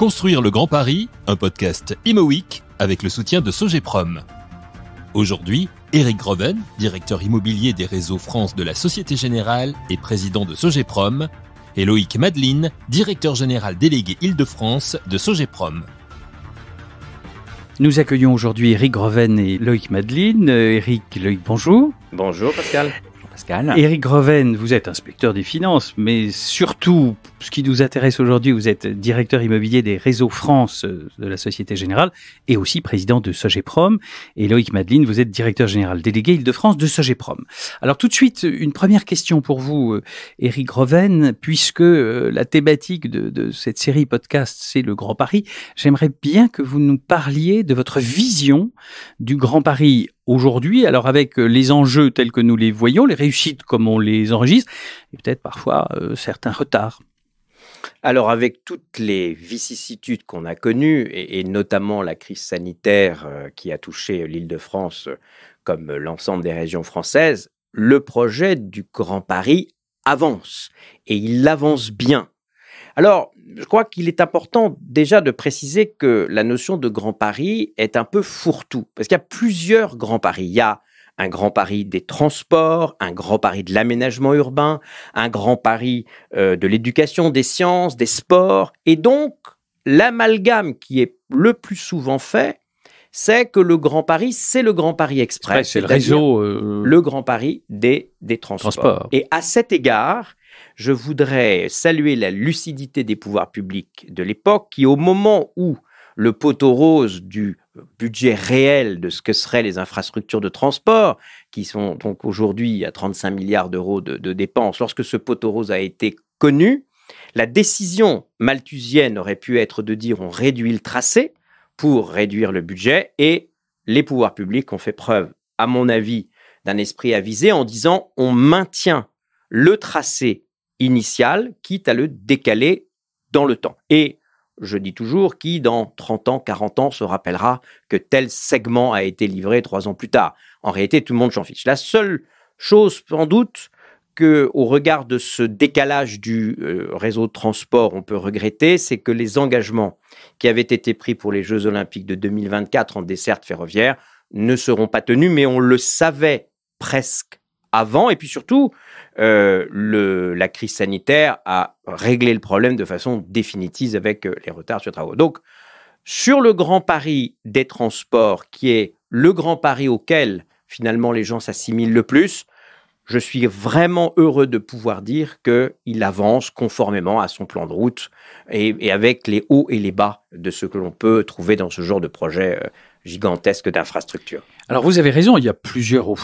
Construire le Grand Paris, un podcast Imo Week avec le soutien de Sogeprom. Aujourd'hui, Éric Groven, directeur immobilier des réseaux France de la Société Générale et président de Sogeprom, et Loïc Madeline, directeur général délégué Île-de-France de Sogeprom. Nous accueillons aujourd'hui Éric Groven et Loïc Madeline. Éric, Loïc, bonjour. Bonjour Pascal. Éric Groven, vous êtes inspecteur des finances, mais surtout, ce qui nous intéresse aujourd'hui, vous êtes directeur immobilier des réseaux France de la Société Générale et aussi président de Sogeprom. Et Loïc Madeline, vous êtes directeur général délégué Île-de-France de Sogeprom. Alors tout de suite, une première question pour vous, Éric Groven, puisque la thématique de cette série podcast, c'est le Grand Paris. J'aimerais bien que vous nous parliez de votre vision du Grand Paris aujourd'hui, alors avec les enjeux tels que nous les voyons, les réussites comme on les enregistre, et peut-être parfois certains retards. Alors avec toutes les vicissitudes qu'on a connues, et notamment la crise sanitaire qui a touché l'Île-de-France comme l'ensemble des régions françaises, le projet du Grand Paris avance, et il avance bien. Alors, je crois qu'il est important déjà de préciser que la notion de Grand Paris est un peu fourre-tout, parce qu'il y a plusieurs Grands Paris. Il y a un Grand Paris des transports, un Grand Paris de l'aménagement urbain, un Grand Paris de l'éducation, des sciences, des sports. Et donc, l'amalgame qui est le plus souvent fait, c'est que le Grand Paris, c'est le Grand Paris Express. C'est le réseau. Le Grand Paris des transports. Et à cet égard, je voudrais saluer la lucidité des pouvoirs publics de l'époque qui, au moment où le poteau rose du budget réel de ce que seraient les infrastructures de transport, qui sont donc aujourd'hui à 35 milliards d'euros de dépenses, lorsque ce poteau rose a été connu, la décision malthusienne aurait pu être de dire on réduit le tracé pour réduire le budget, et les pouvoirs publics ont fait preuve, à mon avis, d'un esprit avisé en disant on maintient le tracé initial, quitte à le décaler dans le temps. Et je dis toujours, qui dans 30 ans, 40 ans se rappellera que tel segment a été livré 3 ans plus tard. En réalité, tout le monde s'en fiche. La seule chose, sans doute, qu'au regard de ce décalage du réseau de transport, on peut regretter, c'est que les engagements qui avaient été pris pour les Jeux Olympiques de 2024 en desserte ferroviaire ne seront pas tenus, mais on le savait presque avant. Et puis surtout, la crise sanitaire a réglé le problème de façon définitive avec les retards sur les travaux. Donc, sur le Grand Paris des transports, qui est le Grand Paris auquel finalement les gens s'assimilent le plus, je suis vraiment heureux de pouvoir dire qu'il avance conformément à son plan de route et avec les hauts et les bas de ce que l'on peut trouver dans ce genre de projet gigantesque d'infrastructure. Alors vous avez raison, il y a plusieurs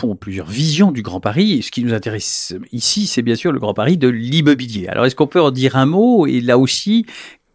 visions du Grand Paris. Et ce qui nous intéresse ici, c'est bien sûr le Grand Paris de l'immobilier. Alors est-ce qu'on peut en dire un mot? Et là aussi,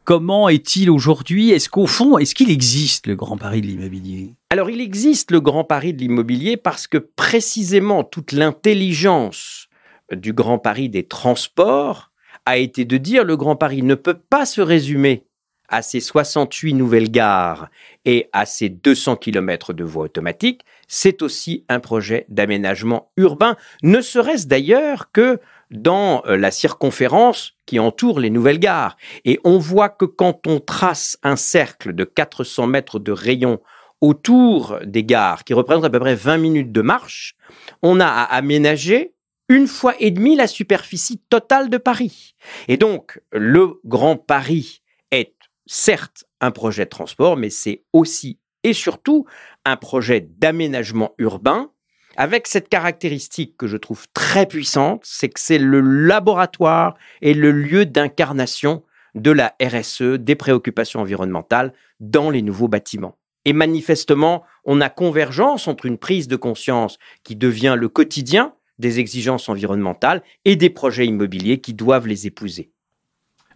comment est-il aujourd'hui? Est-ce qu'au fond, est-ce qu'il existe le Grand Paris de l'immobilier? Alors il existe le Grand Paris de l'immobilier parce que précisément toute l'intelligence du Grand Paris des transports a été de dire le Grand Paris ne peut pas se résumer à ces 68 nouvelles gares et à ces 200 km de voies automatiques, c'est aussi un projet d'aménagement urbain, ne serait-ce d'ailleurs que dans la circonférence qui entoure les nouvelles gares. Et on voit que quand on trace un cercle de 400 mètres de rayon autour des gares, qui représente à peu près 20 minutes de marche, on a à aménager 1,5 fois la superficie totale de Paris. Et donc, le Grand Paris est certes un projet de transport, mais c'est aussi et surtout un projet d'aménagement urbain avec cette caractéristique que je trouve très puissante, c'est que c'est le laboratoire et le lieu d'incarnation de la RSE, des préoccupations environnementales dans les nouveaux bâtiments. Et manifestement, on a convergence entre une prise de conscience qui devient le quotidien des exigences environnementales et des projets immobiliers qui doivent les épouser.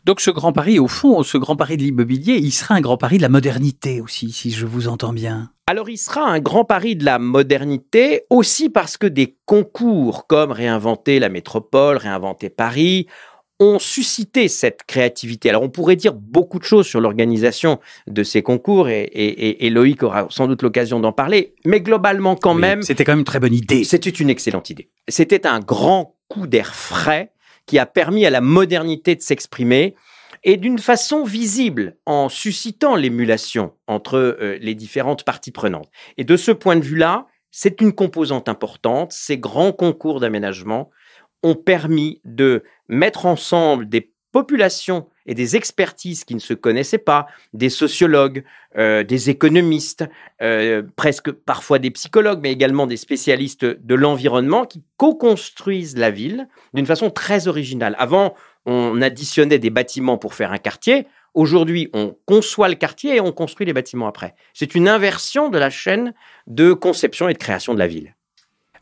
Donc ce Grand Paris, au fond, ce Grand Paris de l'immobilier, il sera un Grand Paris de la modernité aussi, si je vous entends bien. Alors il sera un Grand Paris de la modernité aussi parce que des concours comme Réinventer la métropole, Réinventer Paris ont suscité cette créativité. Alors on pourrait dire beaucoup de choses sur l'organisation de ces concours et Loïc aura sans doute l'occasion d'en parler, mais globalement quand même... C'était quand même une très bonne idée. C'était une excellente idée. C'était un grand coup d'air frais qui a permis à la modernité de s'exprimer et d'une façon visible, en suscitant l'émulation entre les différentes parties prenantes. Et de ce point de vue-là, c'est une composante importante. Ces grands concours d'aménagement ont permis de mettre ensemble des populations et des expertises qui ne se connaissaient pas, des sociologues, des économistes, presque parfois des psychologues, mais également des spécialistes de l'environnement qui co-construisent la ville d'une façon très originale. Avant, on additionnait des bâtiments pour faire un quartier. Aujourd'hui, on conçoit le quartier et on construit les bâtiments après. C'est une inversion de la chaîne de conception et de création de la ville.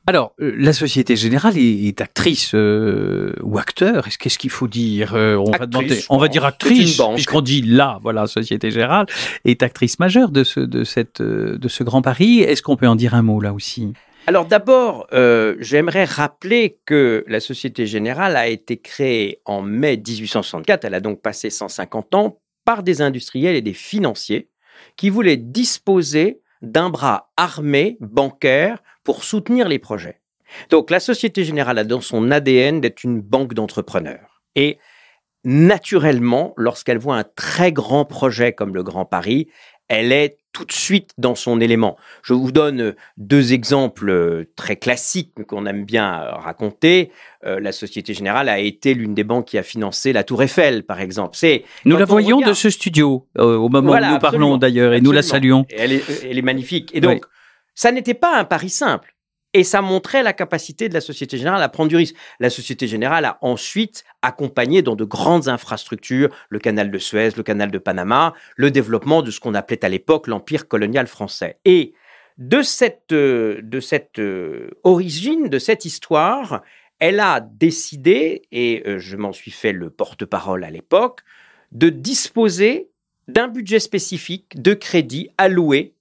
Alors, la Société Générale est actrice ou acteur. Qu'est-ce qu'il faut dire? On va dire actrice, puisqu'on dit là, voilà, Société Générale est actrice majeure de ce Grand Paris. Est-ce qu'on peut en dire un mot là aussi? Alors d'abord, j'aimerais rappeler que la Société Générale a été créée en mai 1864. Elle a donc passé 150 ans par des industriels et des financiers qui voulaient disposer d'un bras armé bancaire pour soutenir les projets. Donc la Société Générale a dans son ADN d'être une banque d'entrepreneurs. Et naturellement, lorsqu'elle voit un très grand projet comme le Grand Paris, elle est tout de suite dans son élément. Je vous donne deux exemples très classiques qu'on aime bien raconter. La Société Générale a été l'une des banques qui a financé la Tour Eiffel, par exemple. Nous la voyons de ce studio, au moment où nous parlons d'ailleurs, et nous la saluons. Et elle est magnifique. Et donc, ça n'était pas un pari simple. Et ça montrait la capacité de la Société Générale à prendre du risque. La Société Générale a ensuite accompagné dans de grandes infrastructures, le canal de Suez, le canal de Panama, le développement de ce qu'on appelait à l'époque l'empire colonial français. Et de cette origine, de cette histoire, elle a décidé, et je m'en suis fait le porte-parole à l'époque, de disposer d'un budget spécifique de crédit alloué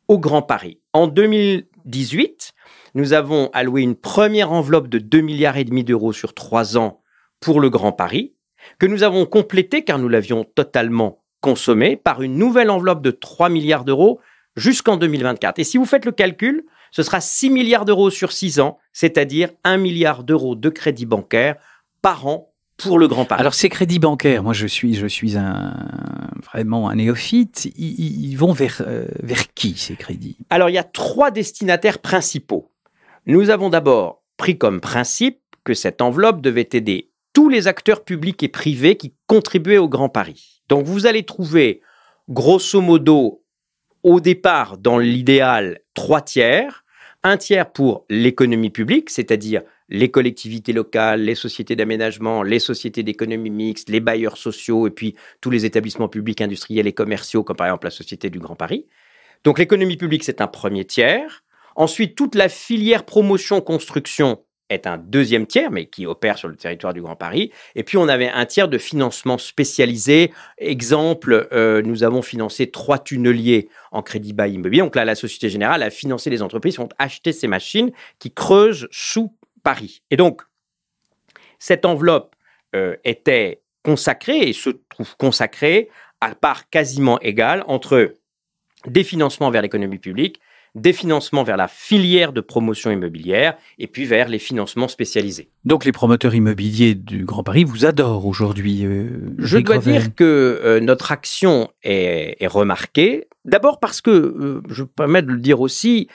au Grand Paris. En 2018, nous avons alloué une première enveloppe de 2,5 milliards d'euros sur 3 ans pour le Grand Paris, que nous avons complétée, car nous l'avions totalement consommée, par une nouvelle enveloppe de 3 milliards d'euros jusqu'en 2024. Et si vous faites le calcul, ce sera 6 milliards d'euros sur 6 ans, c'est-à-dire 1 milliard d'euros de crédit bancaire par an pour le Grand Paris. Alors ces crédits bancaires, moi je suis vraiment un néophyte, ils vont vers qui ces crédits? Alors il y a 3 destinataires principaux. Nous avons d'abord pris comme principe que cette enveloppe devait aider tous les acteurs publics et privés qui contribuaient au Grand Paris. Donc vous allez trouver grosso modo au départ dans l'idéal 3 tiers, 1 tiers pour l'économie publique, c'est-à-dire les collectivités locales, les sociétés d'aménagement, les sociétés d'économie mixte, les bailleurs sociaux et puis tous les établissements publics industriels et commerciaux comme par exemple la Société du Grand Paris. Donc l'économie publique, c'est un 1er tiers. Ensuite, toute la filière promotion-construction est un 2e tiers, mais qui opère sur le territoire du Grand Paris. Et puis, on avait 1 tiers de financement spécialisé. Exemple, nous avons financé 3 tunneliers en crédit bail immobilier. Donc là, la Société Générale a financé les entreprises qui ont acheté ces machines qui creusent sous Paris. Et donc, cette enveloppe était consacrée et se trouve consacrée à part quasiment égale entre des financements vers l'économie publique, des financements vers la filière de promotion immobilière et puis vers les financements spécialisés. Donc les promoteurs immobiliers du Grand Paris vous adorent aujourd'hui. Je dois dire que notre action est remarquée. D'abord parce que, je me permets de le dire aussi,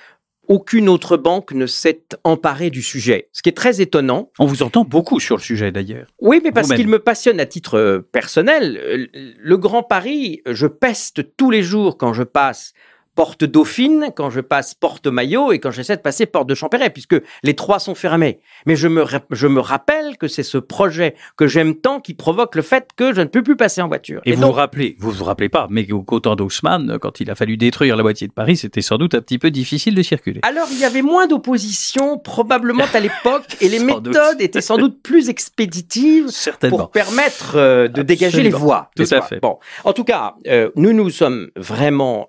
aucune autre banque ne s'est emparée du sujet, ce qui est très étonnant. On vous entend beaucoup sur le sujet d'ailleurs. Oui, mais parce qu'il me passionne à titre personnel. Le Grand Paris, je peste tous les jours quand je passe Porte Dauphine, quand je passe Porte Maillot et quand j'essaie de passer Porte de Champéret, puisque les 3 sont fermés. Mais je me rappelle que c'est ce projet que j'aime tant qui provoque le fait que je ne peux plus passer en voiture. Et vous vous rappelez pas, mais qu'au temps d'Haussmann, quand il a fallu détruire la moitié de Paris, c'était sans doute un petit peu difficile de circuler. Alors, il y avait moins d'opposition probablement à l'époque et les méthodes étaient sans doute plus expéditives pour permettre de dégager les voies. Tout à fait. Bon, en tout cas, nous sommes vraiment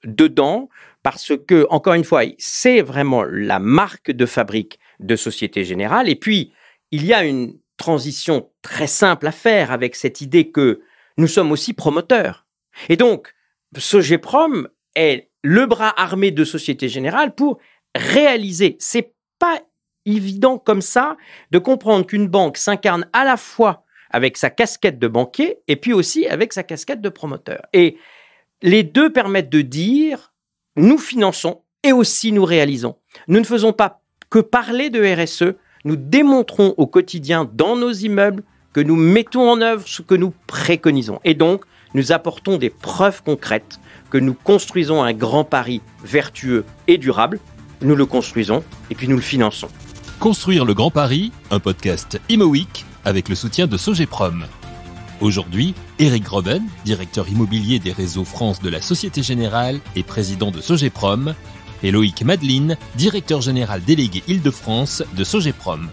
dedans, parce que, encore une fois, c'est vraiment la marque de fabrique de Société Générale. Et puis, il y a une transition très simple à faire avec cette idée que nous sommes aussi promoteurs. Et donc, Sogeprom est le bras armé de Société Générale pour réaliser. C'est pas évident comme ça de comprendre qu'une banque s'incarne à la fois avec sa casquette de banquier et puis aussi avec sa casquette de promoteur. Et les deux permettent de dire, nous finançons et aussi nous réalisons. Nous ne faisons pas que parler de RSE, nous démontrons au quotidien dans nos immeubles que nous mettons en œuvre ce que nous préconisons. Et donc, nous apportons des preuves concrètes que nous construisons un Grand Paris vertueux et durable. Nous le construisons et puis nous le finançons. Construire le Grand Paris, un podcast Imo Week avec le soutien de Sogeprom. Aujourd'hui, Éric Groven, directeur immobilier des réseaux France de la Société Générale et président de Sogeprom, et Loïc Madeline, directeur général délégué Île-de-France de Sogeprom.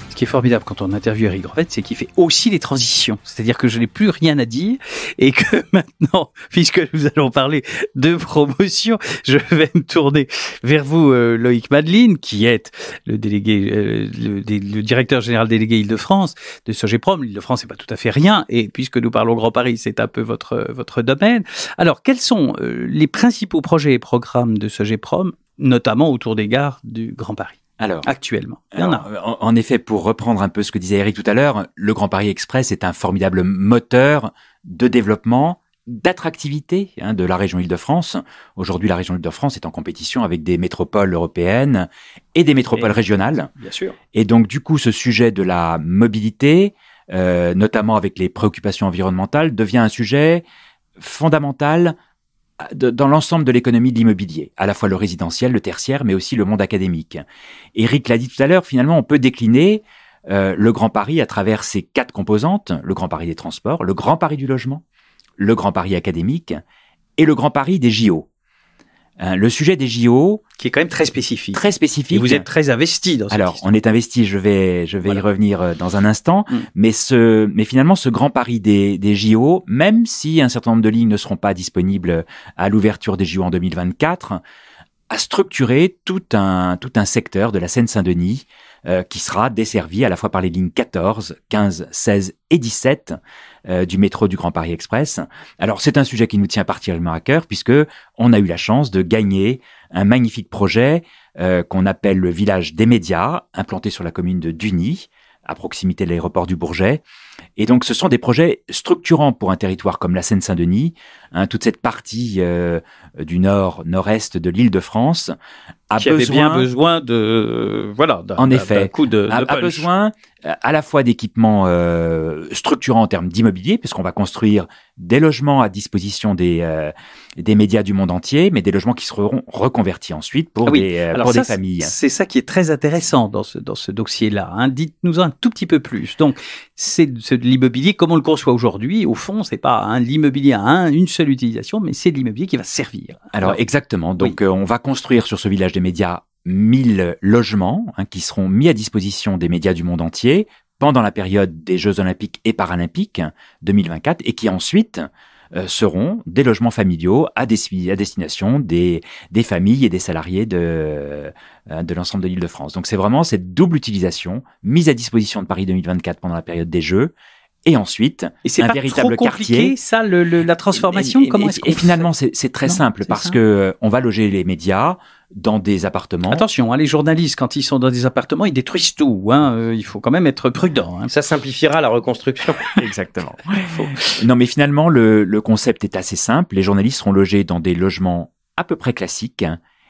Ce qui est formidable quand on interviewe Éric Groven, c'est qu'il fait aussi les transitions. C'est-à-dire que je n'ai plus rien à dire et que maintenant, puisque nous allons parler de promotion, je vais me tourner vers vous, Loïc Madeline, qui est le délégué, le directeur général délégué Île-de-France de Sogeprom. L'Île-de-France, c'est pas tout à fait rien. Et puisque nous parlons Grand Paris, c'est un peu votre domaine. Alors, quels sont les principaux projets et programmes de Sogeprom, notamment autour des gares du Grand Paris? Alors, actuellement, en effet, pour reprendre un peu ce que disait Éric tout à l'heure, le Grand Paris Express est un formidable moteur de développement, d'attractivité de la région Île-de-France. Aujourd'hui, la région Île-de-France est en compétition avec des métropoles européennes et des métropoles régionales. Bien sûr. Et donc, du coup, ce sujet de la mobilité, notamment avec les préoccupations environnementales, devient un sujet fondamental dans l'ensemble de l'économie de l'immobilier, à la fois le résidentiel, le tertiaire, mais aussi le monde académique. Éric l'a dit tout à l'heure, finalement, on peut décliner le Grand Paris à travers ses 4 composantes, le Grand Paris des transports, le Grand Paris du logement, le Grand Paris académique et le Grand Paris des JO. Le sujet des JO... qui est quand même très spécifique. Très spécifique. Et vous êtes très investi dans cette Alors, histoire. on est investi, je vais y revenir dans un instant, mais finalement, ce Grand Paris des JO, même si un certain nombre de lignes ne seront pas disponibles à l'ouverture des JO en 2024, a structuré tout un secteur de la Seine-Saint-Denis qui sera desservi à la fois par les lignes 14, 15, 16 et 17 du métro du Grand Paris Express. Alors, c'est un sujet qui nous tient particulièrement à cœur puisque on a eu la chance de gagner un magnifique projet qu'on appelle le village des médias, implanté sur la commune de Duny, à proximité de l'aéroport du Bourget. Et donc, ce sont des projets structurants pour un territoire comme la Seine-Saint-Denis. Toute cette partie du nord-est de l'Île-de-France a besoin de d'un coup de a besoin à la fois d'équipements structurants en termes d'immobilier, puisqu'on va construire des logements à disposition des médias du monde entier, mais des logements qui seront reconvertis ensuite pour des familles. C'est ça qui est très intéressant dans ce dossier-là. Dites-nous un tout petit peu plus. Donc, c'est de l'immobilier comme on le conçoit aujourd'hui. Au fond, c'est pas l'immobilier à une seule utilisation, mais c'est de l'immobilier qui va servir. Alors exactement. Donc, on va construire sur ce village des médias 1000 logements qui seront mis à disposition des médias du monde entier pendant la période des Jeux Olympiques et Paralympiques 2024 et qui ensuite seront des logements familiaux à destination des familles et des salariés de l'ensemble de l'Île-de-France. Donc c'est vraiment cette double utilisation mise à disposition de Paris 2024 pendant la période des Jeux. Et ensuite, c'est un véritable quartier. Ça, la transformation, comment est-ce qu'on fait ? Finalement, c'est très simple parce que on va loger les médias dans des appartements. Attention, les journalistes, quand ils sont dans des appartements, ils détruisent tout. Il faut quand même être prudent. Ça simplifiera la reconstruction. Exactement. Non, mais finalement, le concept est assez simple. Les journalistes seront logés dans des logements à peu près classiques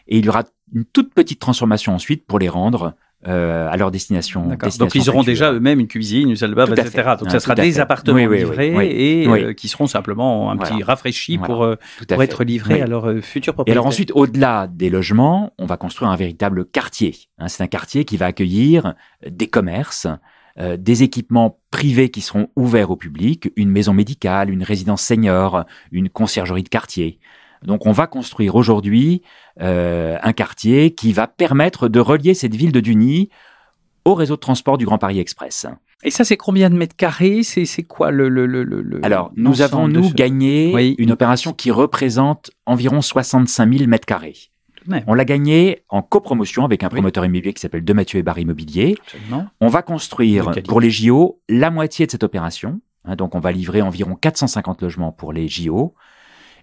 et il y aura une toute petite transformation ensuite pour les rendre à leur destination. Donc ils auront déjà eux-mêmes une cuisine, une salle de bain, etc. Donc ça sera des appartements livrés qui seront simplement un petit rafraîchis pour être livrés à leur futur propriétaire. Et alors ensuite, au-delà des logements, on va construire un véritable quartier. C'est un quartier qui va accueillir des commerces, des équipements privés qui seront ouverts au public, une maison médicale, une résidence senior, une conciergerie de quartier. Donc on va construire aujourd'hui un quartier qui va permettre de relier cette ville de Duny au réseau de transport du Grand Paris Express. Et ça, c'est combien de mètres carrés ? C'est quoi le Alors, nous avons, gagné une opération qui représente environ 65 000 mètres carrés. On l'a gagné en copromotion avec un promoteur immobilier qui s'appelle De Mathieu et Barry Immobilier. Absolument. On va construire pour les JO la moitié de cette opération. Donc, on va livrer environ 450 logements pour les JO.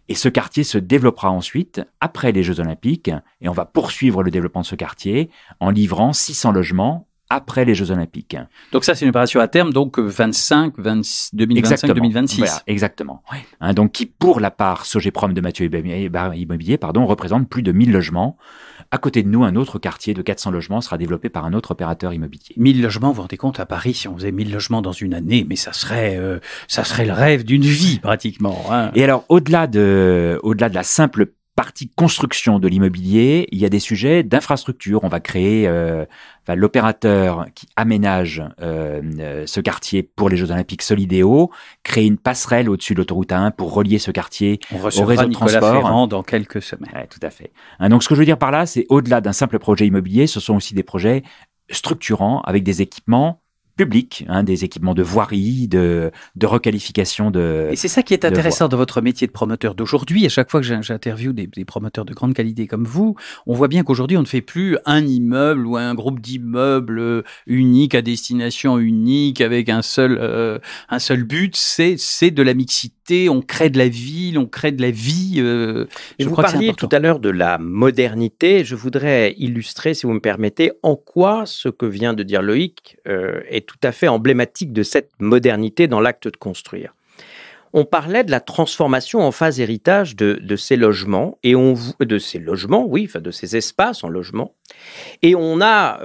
Et ce quartier se développera ensuite, après les Jeux Olympiques, et on va poursuivre le développement de ce quartier en livrant 600 logements après les Jeux Olympiques. Donc ça, c'est une opération à terme, donc 2025-2026. Voilà, exactement. Ouais. Hein, donc qui, pour la part Sogeprom de Mathieu Immobilier, représente plus de 1000 logements. À côté de nous, un autre quartier de 400 logements sera développé par un autre opérateur immobilier. 1000 logements, vous vous rendez compte, à Paris, si on faisait 1000 logements dans une année, mais ça serait le rêve d'une vie, pratiquement. Hein. Et alors, au-delà de la simple partie construction de l'immobilier, il y a des sujets d'infrastructure. On va créer l'opérateur qui aménage ce quartier pour les Jeux Olympiques Solidéo, créer une passerelle au-dessus de l'autoroute A1 pour relier ce quartier au réseau de Nicolas transport. Ferrand dans quelques semaines. Ouais, tout à fait. Donc, ce que je veux dire par là, c'est au-delà d'un simple projet immobilier, ce sont aussi des projets structurants avec des équipements public, des équipements de voirie, de requalification de. Et c'est ça qui est intéressant dans votre métier de promoteur d'aujourd'hui. À chaque fois que j'interviewe des promoteurs de grande qualité comme vous, on voit bien qu'aujourd'hui on ne fait plus un immeuble ou un groupe d'immeubles unique à destination unique avec un seul but. C'est de la mixité. On crée de la ville, on crée de la vie. Vous parliez tout à l'heure de la modernité. Je voudrais illustrer, si vous me permettez, en quoi ce que vient de dire Loïc est tout à fait emblématique de cette modernité dans l'acte de construire. On parlait de la transformation en phase héritage de ces logements, de ces espaces en logement. Et on a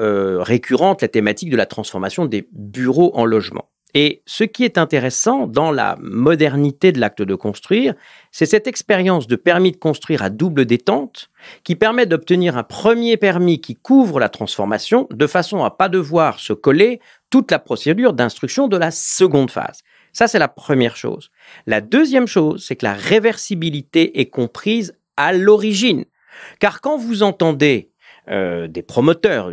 récurrente la thématique de la transformation des bureaux en logements. Et ce qui est intéressant dans la modernité de l'acte de construire, c'est cette expérience de permis de construire à double détente qui permet d'obtenir un premier permis qui couvre la transformation de façon à pas devoir se coller toute la procédure d'instruction de la seconde phase. Ça, c'est la première chose. La deuxième chose, c'est que la réversibilité est comprise à l'origine. Car quand vous entendez des promoteurs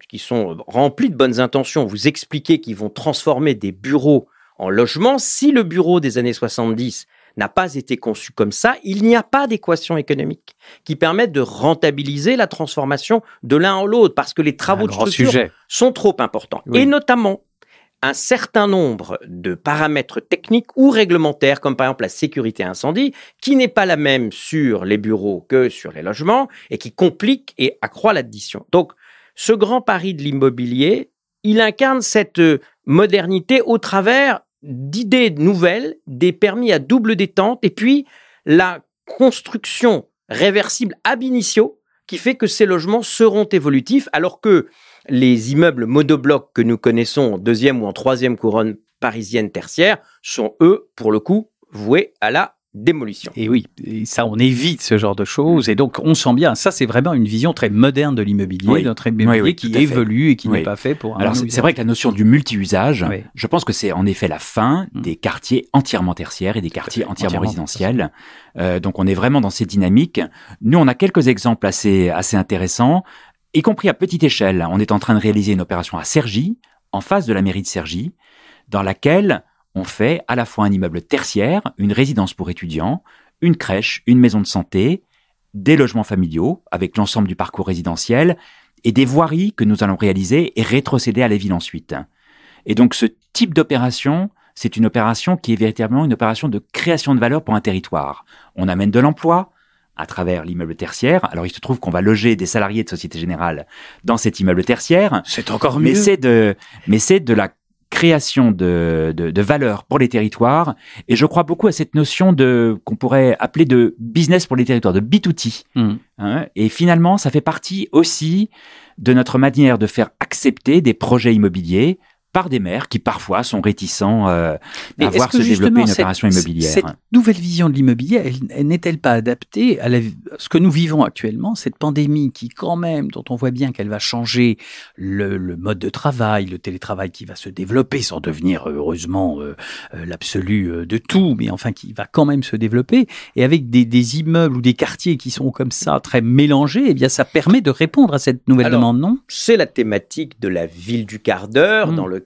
qui sont remplis de bonnes intentions, vous expliquer qu'ils vont transformer des bureaux en logements, si le bureau des années 70 n'a pas été conçu comme ça, il n'y a pas d'équation économique qui permette de rentabiliser la transformation de l'un en l'autre, parce que les travaux de structure sont trop importants. Oui. Et notamment, un certain nombre de paramètres techniques ou réglementaires, comme par exemple la sécurité incendie, qui n'est pas la même sur les bureaux que sur les logements et qui complique et accroît l'addition. Donc, ce grand pari de l'immobilier, il incarne cette modernité au travers d'idées nouvelles, des permis à double détente et puis la construction réversible ab initio qui fait que ces logements seront évolutifs, alors que les immeubles monoblocs que nous connaissons en deuxième ou en troisième couronne parisienne tertiaire sont, eux, pour le coup, voués à la démolition. Et oui, et ça, on évite ce genre de choses. Et donc, on sent bien, ça, c'est vraiment une vision très moderne de l'immobilier, notre immobilier qui évolue et qui n'est pas fait pour un Alors, c'est vrai que la notion du multi-usage, je pense que c'est en effet la fin des quartiers entièrement tertiaires et des quartiers entièrement résidentiels. Donc, on est vraiment dans ces dynamiques. Nous, on a quelques exemples assez intéressants, y compris à petite échelle. On est en train de réaliser une opération à Cergy, en face de la mairie de Cergy, dans laquelle on fait à la fois un immeuble tertiaire, une résidence pour étudiants, une crèche, une maison de santé, des logements familiaux avec l'ensemble du parcours résidentiel et des voiries que nous allons réaliser et rétrocéder à la ville ensuite. Et donc ce type d'opération, c'est une opération qui est véritablement une opération de création de valeur pour un territoire. On amène de l'emploi à travers l'immeuble tertiaire. Alors il se trouve qu'on va loger des salariés de Société Générale dans cet immeuble tertiaire. C'est encore mieux. Mais c'est de la création de valeur pour les territoires, et je crois beaucoup à cette notion qu'on pourrait appeler de business pour les territoires, de B2T. Et finalement, ça fait partie aussi de notre manière de faire accepter des projets immobiliers par des maires qui parfois sont réticents à voir se développer une opération immobilière. Cette nouvelle vision de l'immobilier, elle n'est-elle pas adaptée à ce que nous vivons actuellement, cette pandémie qui quand même, dont on voit bien qu'elle va changer le mode de travail, le télétravail qui va se développer sans devenir heureusement l'absolu de tout, mais enfin qui va quand même se développer, et avec des immeubles ou des quartiers qui sont comme ça très mélangés, eh bien ça permet de répondre à cette nouvelle demande, non ? C'est la thématique de la ville du quart d'heure, dans laquelle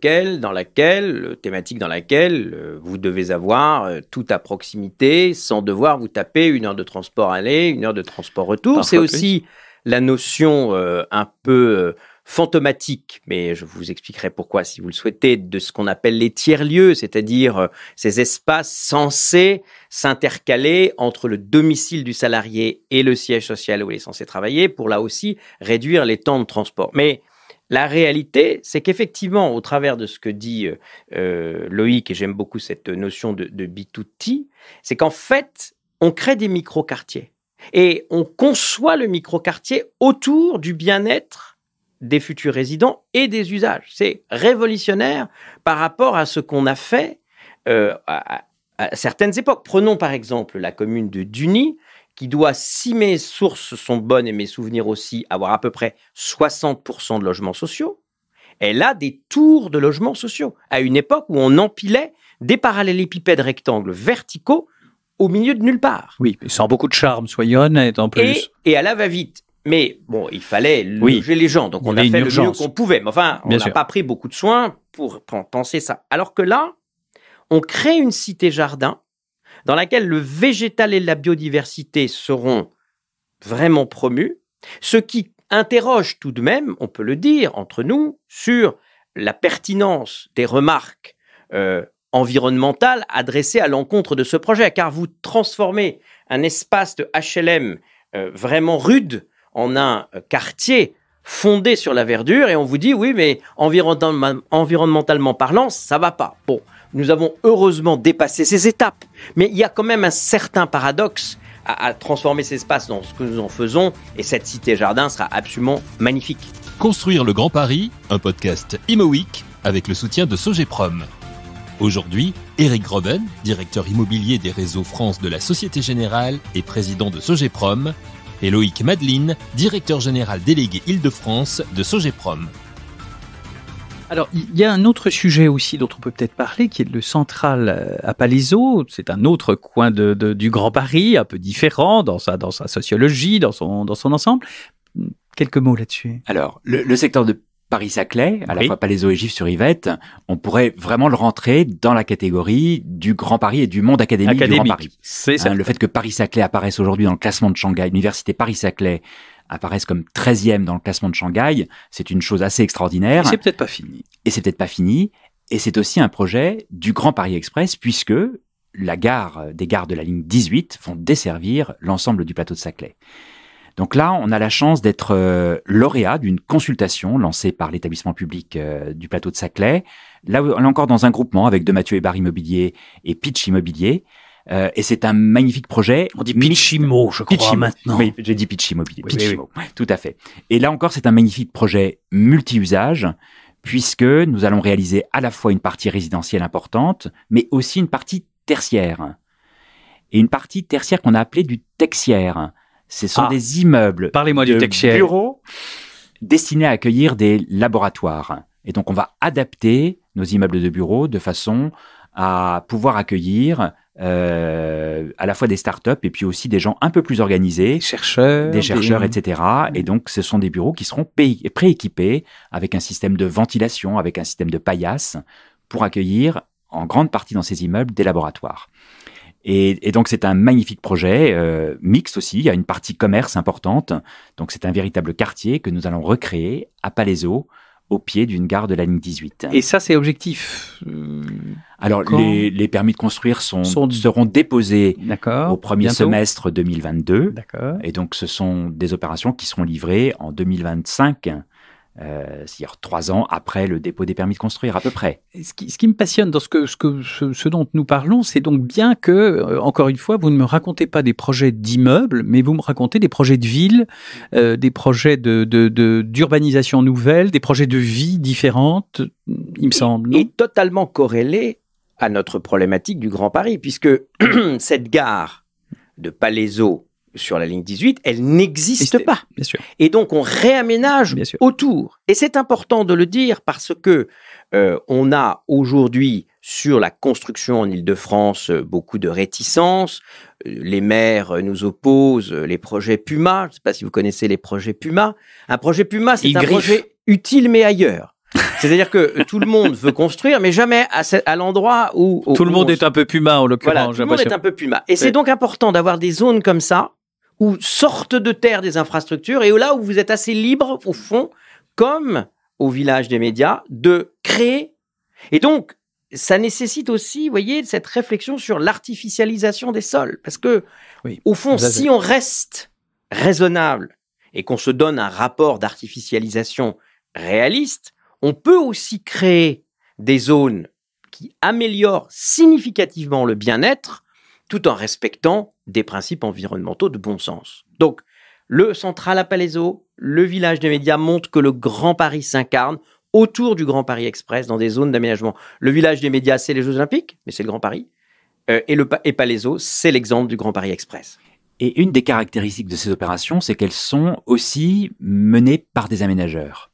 vous devez avoir tout à proximité sans devoir vous taper 1 heure de transport aller, 1 heure de transport retour. Parfois, c'est aussi la notion un peu fantomatique, mais je vous expliquerai pourquoi si vous le souhaitez, de ce qu'on appelle les tiers-lieux, c'est-à-dire ces espaces censés s'intercaler entre le domicile du salarié et le siège social où il est censé travailler pour là aussi réduire les temps de transport. Mais la réalité, c'est qu'effectivement, au travers de ce que dit Loïc, et j'aime beaucoup cette notion de B2T, c'est qu'en fait, on crée des micro-quartiers. Et on conçoit le micro-quartier autour du bien-être des futurs résidents et des usages. C'est révolutionnaire par rapport à ce qu'on a fait à certaines époques. Prenons par exemple la commune de Duny, qui doit, si mes sources sont bonnes et mes souvenirs aussi, avoir à peu près 60% de logements sociaux. Elle a des tours de logements sociaux, à une époque où on empilait des parallélépipèdes rectangles verticaux au milieu de nulle part. Oui, mais sans beaucoup de charme, soyons honnêtes en plus. Et à la va-vite. Mais bon, il fallait loger les gens, donc on a fait le mieux qu'on pouvait. Mais enfin, on n'a pas pris beaucoup de soins pour penser ça. Alors que là, on crée une cité-jardin dans laquelle le végétal et la biodiversité seront vraiment promus, ce qui interroge tout de même, on peut le dire entre nous, sur la pertinence des remarques environnementales adressées à l'encontre de ce projet, car vous transformez un espace de HLM vraiment rude en un quartier fondé sur la verdure, et on vous dit, oui, mais environnementalement parlant, ça va pas. Bon, nous avons heureusement dépassé ces étapes, mais il y a quand même un certain paradoxe à transformer ces espaces dans ce que nous en faisons, et cette cité-jardin sera absolument magnifique. Construire le Grand Paris, un podcast Imo Week avec le soutien de Sogeprom. Aujourd'hui, Éric Groven, directeur immobilier des réseaux France de la Société Générale et président de Sogeprom, et Loïc Madeline, directeur général délégué Île-de-France de Sogeprom. Alors, il y a un autre sujet aussi dont on peut peut-être parler, qui est le central à Palaiseau. C'est un autre coin du Grand Paris, un peu différent dans sa sociologie, dans son ensemble. Quelques mots là-dessus. Alors, le secteur de Paris-Saclay, à la fois Palaiseau et Gif-sur-Yvette, on pourrait vraiment le rentrer dans la catégorie du Grand Paris et du monde académique du Grand Paris. C'est ça. Le fait que Paris-Saclay apparaisse aujourd'hui dans le classement de Shanghai, l'université Paris-Saclay apparaisse comme 13e dans le classement de Shanghai, c'est une chose assez extraordinaire. Et c'est peut-être pas fini. Et c'est peut-être pas fini. Et c'est aussi un projet du Grand Paris Express, puisque des gares de la ligne 18 vont desservir l'ensemble du plateau de Saclay. Donc là, on a la chance d'être lauréat d'une consultation lancée par l'établissement public du plateau de Saclay. Là, on est encore dans un groupement avec De Mathieu Hébert Immobilier et Pitch Immobilier. Et c'est un magnifique projet. On dit Pitchimo, je crois, maintenant. Oui, j'ai dit Pitch Immobilier. Oui, Pitchimo, oui. Tout à fait. Et là encore, c'est un magnifique projet multi-usage, puisque nous allons réaliser à la fois une partie résidentielle importante, mais aussi une partie tertiaire. Et une partie tertiaire qu'on a appelée du tertiaire. Ce sont des immeubles de bureaux destinés à accueillir des laboratoires. Et donc, on va adapter nos immeubles de bureaux de façon à pouvoir accueillir à la fois des startups et puis aussi des gens un peu plus organisés, des chercheurs, etc. Et donc, ce sont des bureaux qui seront prééquipés avec un système de ventilation, avec un système de paillasse pour accueillir en grande partie dans ces immeubles des laboratoires. Et donc, c'est un magnifique projet, mixte aussi. Il y a une partie commerce importante. Donc, c'est un véritable quartier que nous allons recréer à Palaiseau, au pied d'une gare de la ligne 18. Et ça, c'est objectif. Alors, les permis de construire seront déposés au premier semestre 2022. D'accord. Et donc, ce sont des opérations qui seront livrées en 2025. C'est-à-dire 3 ans après le dépôt des permis de construire, à peu près. Ce qui me passionne dans ce dont nous parlons, c'est donc bien que, encore une fois, vous ne me racontez pas des projets d'immeubles, mais vous me racontez des projets de ville, des projets d'urbanisation nouvelle, des projets de vie différentes, il me semble. Et totalement corrélés à notre problématique du Grand Paris, puisque cette gare de Palaiseau sur la ligne 18, elle n'existe pas. Bien sûr. Et donc, on réaménage autour. Et c'est important de le dire parce que on a aujourd'hui, sur la construction en Île-de-France, beaucoup de réticences. Les maires nous opposent les projets Puma. Je ne sais pas si vous connaissez les projets Puma. Un projet Puma, c'est un projet utile, mais ailleurs. C'est-à-dire que tout le monde veut construire, mais jamais à l'endroit où... Tout le monde est un peu Puma, en l'occurrence. Voilà, tout le monde est un peu Puma. Et c'est donc important d'avoir des zones comme ça, où sortent de terre des infrastructures, et là où vous êtes assez libre, au fond, comme au village des médias, de créer. Et donc, ça nécessite aussi, vous voyez, cette réflexion sur l'artificialisation des sols. Parce que, au fond, si on reste raisonnable et qu'on se donne un rapport d'artificialisation réaliste, on peut aussi créer des zones qui améliorent significativement le bien-être tout en respectant des principes environnementaux de bon sens. Donc, le Central à Palaiseau, le village des médias montrent que le Grand Paris s'incarne autour du Grand Paris Express dans des zones d'aménagement. Le village des médias, c'est les Jeux Olympiques, mais c'est le Grand Paris. Et Palaiseau, c'est l'exemple du Grand Paris Express. Et une des caractéristiques de ces opérations, c'est qu'elles sont aussi menées par des aménageurs.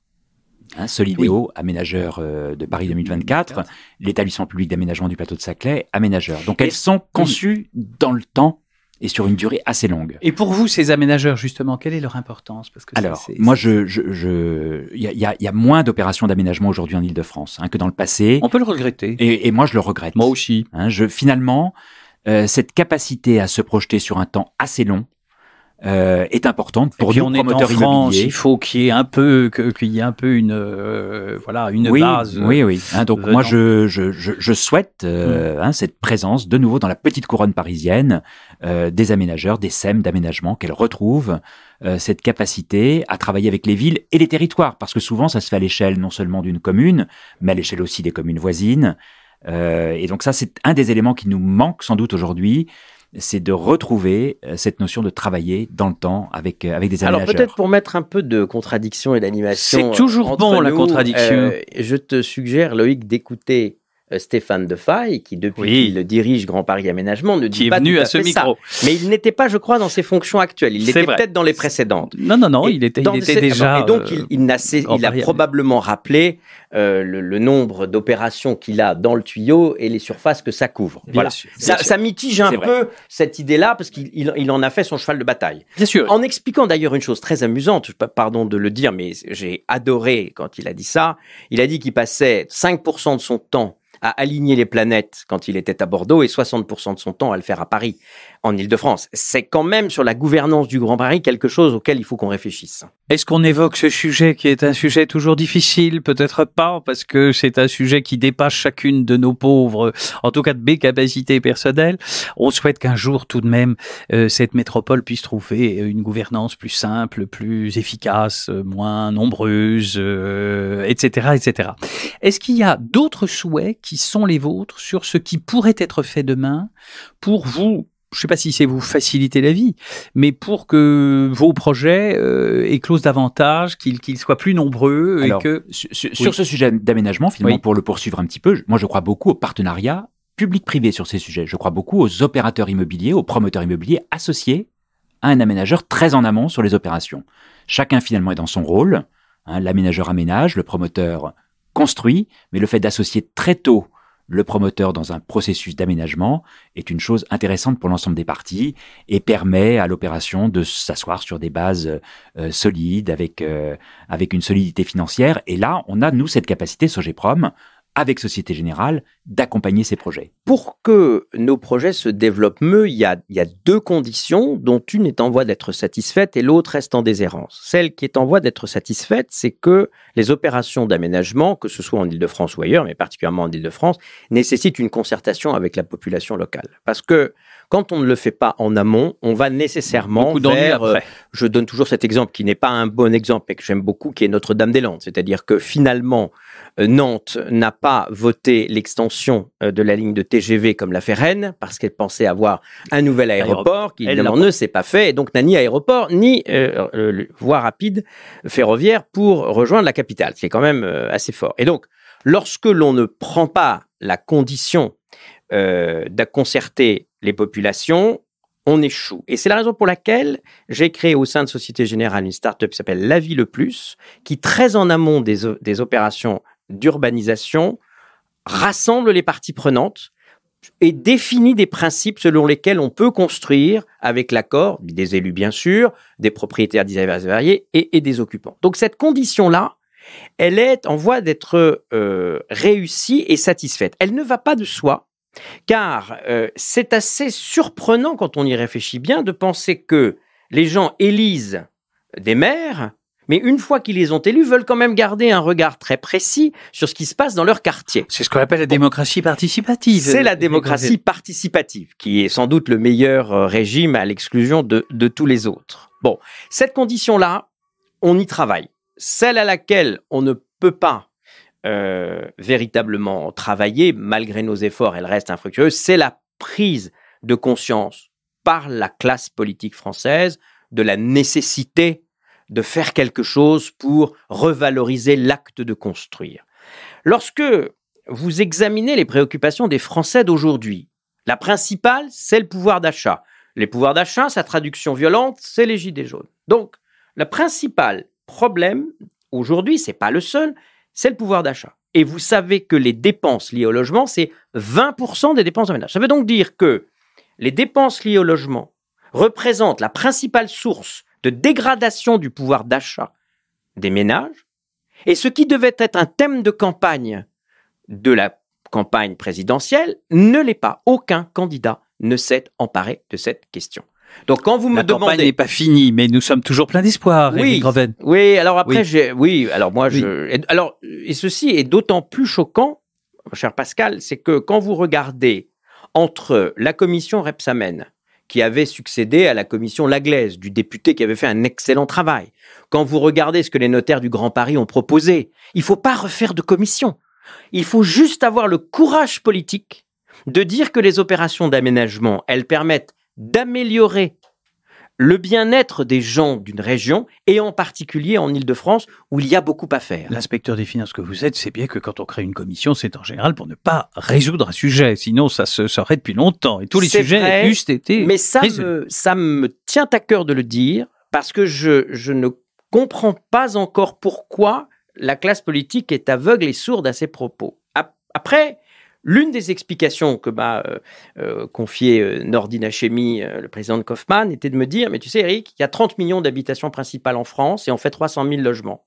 Solidéo, aménageur de Paris 2024, l'établissement public d'aménagement du plateau de Saclay, aménageur. Donc elles sont conçues dans le temps et sur une durée assez longue. Et pour vous, ces aménageurs, justement, quelle est leur importance? Parce que alors, moi, il y a moins d'opérations d'aménagement aujourd'hui en Île-de-France que dans le passé. On peut le regretter. Et moi, je le regrette. Moi aussi. Finalement, cette capacité à se projeter sur un temps assez long est importante pour nous, promoteurs immobiliers. Il faut qu'il y ait un peu, une base. Oui. Donc moi, je souhaite cette présence de nouveau dans la petite couronne parisienne des aménageurs, des SEM d'aménagement, qu'elles retrouvent cette capacité à travailler avec les villes et les territoires, parce que souvent ça se fait à l'échelle non seulement d'une commune, mais à l'échelle aussi des communes voisines. Et donc ça, c'est un des éléments qui nous manque sans doute aujourd'hui. C'est de retrouver cette notion de travailler dans le temps avec des aménageurs. Alors peut-être pour mettre un peu de contradiction et d'animation. C'est toujours bon la contradiction. Je te suggère, Loïc, d'écouter Stéphane Defay, qui depuis qu'il dirige Grand Paris Aménagement, ne dit pas tout à fait ça. Mais il n'était pas, je crois, dans ses fonctions actuelles. Il était peut-être dans les précédentes. Non, il était déjà. Et donc il a probablement rappelé le nombre d'opérations qu'il a dans le tuyau et les surfaces que ça couvre. Voilà. Ça mitige un peu cette idée-là parce qu'il en a fait son cheval de bataille. Bien sûr. En expliquant d'ailleurs une chose très amusante, pardon de le dire, mais j'ai adoré quand il a dit ça. Il a dit qu'il passait 5% de son temps à aligner les planètes quand il était à Bordeaux et 60% de son temps à le faire à Paris, en Île-de-France. C'est quand même sur la gouvernance du Grand Paris quelque chose auquel il faut qu'on réfléchisse. Est-ce qu'on évoque ce sujet qui est un sujet toujours difficile? Peut-être pas, parce que c'est un sujet qui dépasse chacune de nos pauvres, en tout cas de mes capacités personnelles. On souhaite qu'un jour, tout de même, cette métropole puisse trouver une gouvernance plus simple, plus efficace, moins nombreuse, etc., etc. Est-ce qu'il y a d'autres souhaits qui sont les vôtres sur ce qui pourrait être fait demain pour vous? Je ne sais pas si c'est vous faciliter la vie, mais pour que vos projets éclosent davantage, qu'ils soient plus nombreux. Alors, sur ce sujet d'aménagement, finalement, pour le poursuivre un petit peu, moi je crois beaucoup au partenariat public-privé sur ces sujets. Je crois beaucoup aux opérateurs immobiliers, aux promoteurs immobiliers associés à un aménageur très en amont sur les opérations. Chacun finalement est dans son rôle. L'aménageur aménage, le promoteur construit, mais le fait d'associer très tôt le promoteur dans un processus d'aménagement est une chose intéressante pour l'ensemble des parties et permet à l'opération de s'asseoir sur des bases solides avec une solidité financière. Et là, on a, nous, cette capacité, Sogeprom, avec Société Générale, d'accompagner ces projets. Pour que nos projets se développent mieux, il y a deux conditions, dont une est en voie d'être satisfaite et l'autre reste en déshérence. Celle qui est en voie d'être satisfaite, c'est que les opérations d'aménagement, que ce soit en Île-de-France ou ailleurs, mais particulièrement en Île-de-France, nécessitent une concertation avec la population locale. Parce que quand on ne le fait pas en amont, on va nécessairement vers... je donne toujours cet exemple qui n'est pas un bon exemple et que j'aime beaucoup, qui est Notre-Dame-des-Landes. C'est-à-dire que finalement, Nantes n'a pas voté l'extension de la ligne de TGV comme l'a fait Rennes, parce qu'elle pensait avoir un nouvel aéroport qui évidemment ne s'est pas fait, et donc n'a ni aéroport ni voie rapide ferroviaire pour rejoindre la capitale, ce qui est quand même assez fort. Et donc, lorsque l'on ne prend pas la condition de concerter les populations, on échoue. Et c'est la raison pour laquelle j'ai créé au sein de Société Générale une start-up qui s'appelle La Vie le Plus, qui très en amont des opérations d'urbanisation rassemble les parties prenantes et définit des principes selon lesquels on peut construire avec l'accord des élus bien sûr, des propriétaires divers et variés et des occupants. Donc cette condition-là, elle est en voie d'être réussie et satisfaite. Elle ne va pas de soi, car c'est assez surprenant quand on y réfléchit bien de penser que les gens élisent des maires, mais une fois qu'ils les ont élus, veulent quand même garder un regard très précis sur ce qui se passe dans leur quartier. C'est ce qu'on appelle la démocratie participative. C'est la démocratie participative, qui est sans doute le meilleur régime à l'exclusion de tous les autres. Bon, cette condition-là, on y travaille. celle à laquelle on ne peut pas véritablement travailler, malgré nos efforts, elle reste infructueuse, c'est la prise de conscience par la classe politique française de la nécessité de faire quelque chose pour revaloriser l'acte de construire. Lorsque vous examinez les préoccupations des Français d'aujourd'hui, la principale, c'est le pouvoir d'achat. Les pouvoirs d'achat, sa traduction violente, c'est les gilets jaunes. Donc, le principal problème aujourd'hui, c'est pas le seul, c'est le pouvoir d'achat. Et vous savez que les dépenses liées au logement, c'est 20% des dépenses de ménage. Ça veut donc dire que les dépenses liées au logement représentent la principale source de dégradation du pouvoir d'achat des ménages. Et ce qui devait être un thème de campagne de la campagne présidentielle ne l'est pas. Aucun candidat ne s'est emparé de cette question. Donc quand vous me demandez... La campagne n'est pas finie, mais nous sommes toujours pleins d'espoir, Éric Groven. Oui, alors après, et ceci est d'autant plus choquant, cher Pascal, c'est que quand vous regardez entre la commission Rebsamen, qui avait succédé à la commission Laglaise, du député qui avait fait un excellent travail, quand vous regardez ce que les notaires du Grand Paris ont proposé, il ne faut pas refaire de commission. Il faut juste avoir le courage politique de dire que les opérations d'aménagement, elles permettent d'améliorer le bien-être des gens d'une région, et en particulier en Île-de-France, où il y a beaucoup à faire. L'inspecteur des finances que vous êtes, c'est bien que quand on crée une commission, c'est en général pour ne pas résoudre un sujet, sinon ça se saurait depuis longtemps, et tous les sujets eussent été mais ça me tient à cœur de le dire, parce que je ne comprends pas encore pourquoi la classe politique est aveugle et sourde à ces propos. Après, l'une des explications que m'a confié Nordine Hachemi, le président de Kaufmann, était de me dire, mais tu sais Eric, il y a 30 millions d'habitations principales en France et on fait 300 000 logements.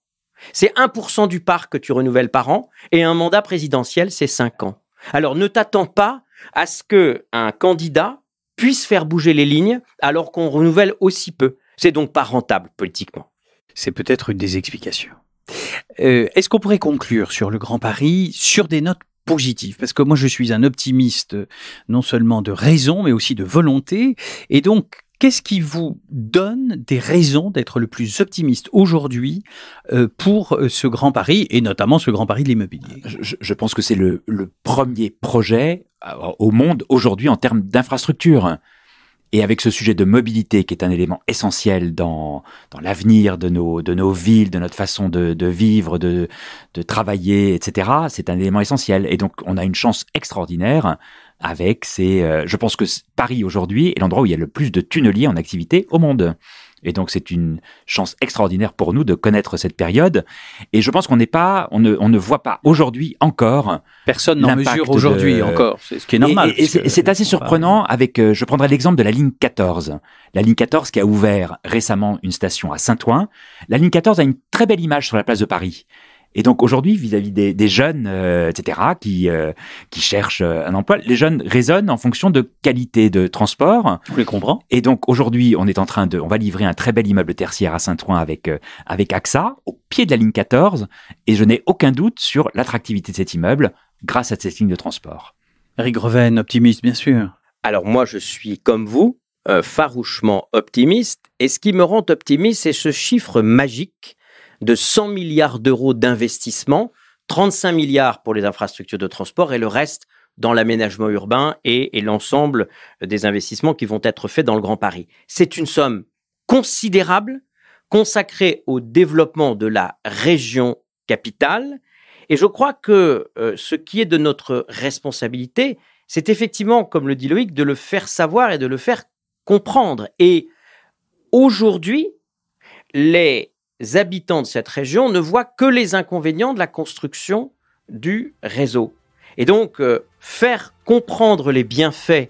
C'est 1% du parc que tu renouvelles par an et un mandat présidentiel, c'est 5 ans. Alors ne t'attends pas à ce qu'un candidat puisse faire bouger les lignes alors qu'on renouvelle aussi peu. C'est donc pas rentable politiquement. C'est peut-être une des explications. Est-ce qu'on pourrait conclure sur le Grand Paris sur des notes positives? Parce que moi, je suis un optimiste non seulement de raison, mais aussi de volonté. Et donc, qu'est-ce qui vous donne des raisons d'être le plus optimiste aujourd'hui pour ce Grand Paris, et notamment ce Grand Paris de l'immobilier? Je pense que c'est le premier projet au monde aujourd'hui en termes d'infrastructure. Et avec ce sujet de mobilité qui est un élément essentiel dans l'avenir de nos villes, de notre façon de vivre, de travailler, etc., c'est un élément essentiel. Et donc, on a une chance extraordinaire avec je pense que Paris aujourd'hui est l'endroit où il y a le plus de tunneliers en activité au monde. Et donc, c'est une chance extraordinaire pour nous de connaître cette période. Et je pense qu'on ne voit pas aujourd'hui encore. Personne n'en mesure aujourd'hui encore. C'est ce qui est normal. Et c'est assez surprenant je prendrai l'exemple de la ligne 14. La ligne 14 qui a ouvert récemment une station à Saint-Ouen. La ligne 14 a une très belle image sur la place de Paris. Et donc aujourd'hui, vis-à-vis des jeunes, etc., qui cherchent un emploi, les jeunes raisonnent en fonction de qualité de transport. Je les comprends. Et donc aujourd'hui, on va livrer un très bel immeuble tertiaire à Saint-Ouen avec AXA, au pied de la ligne 14, et je n'ai aucun doute sur l'attractivité de cet immeuble grâce à cette ligne de transport. Éric Groven, optimiste, bien sûr. Alors moi, je suis comme vous, farouchement optimiste, et ce qui me rend optimiste, c'est ce chiffre magique de 100 milliards d'euros d'investissement, 35 milliards pour les infrastructures de transport et le reste dans l'aménagement urbain et l'ensemble des investissements qui vont être faits dans le Grand Paris. C'est une somme considérable consacrée au développement de la région capitale. Et je crois que ce qui est de notre responsabilité, c'est effectivement, comme le dit Loïc, de le faire savoir et de le faire comprendre. Et aujourd'hui, les habitants de cette région ne voient que les inconvénients de la construction du réseau. Et donc, faire comprendre les bienfaits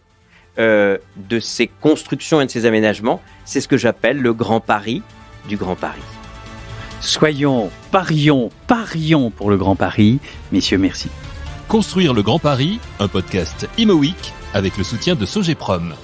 de ces constructions et de ces aménagements, c'est ce que j'appelle le Grand Paris du Grand Paris. Parions pour le Grand Paris. Messieurs, merci. Construire le Grand Paris, un podcast Imo Week avec le soutien de Sogeprom.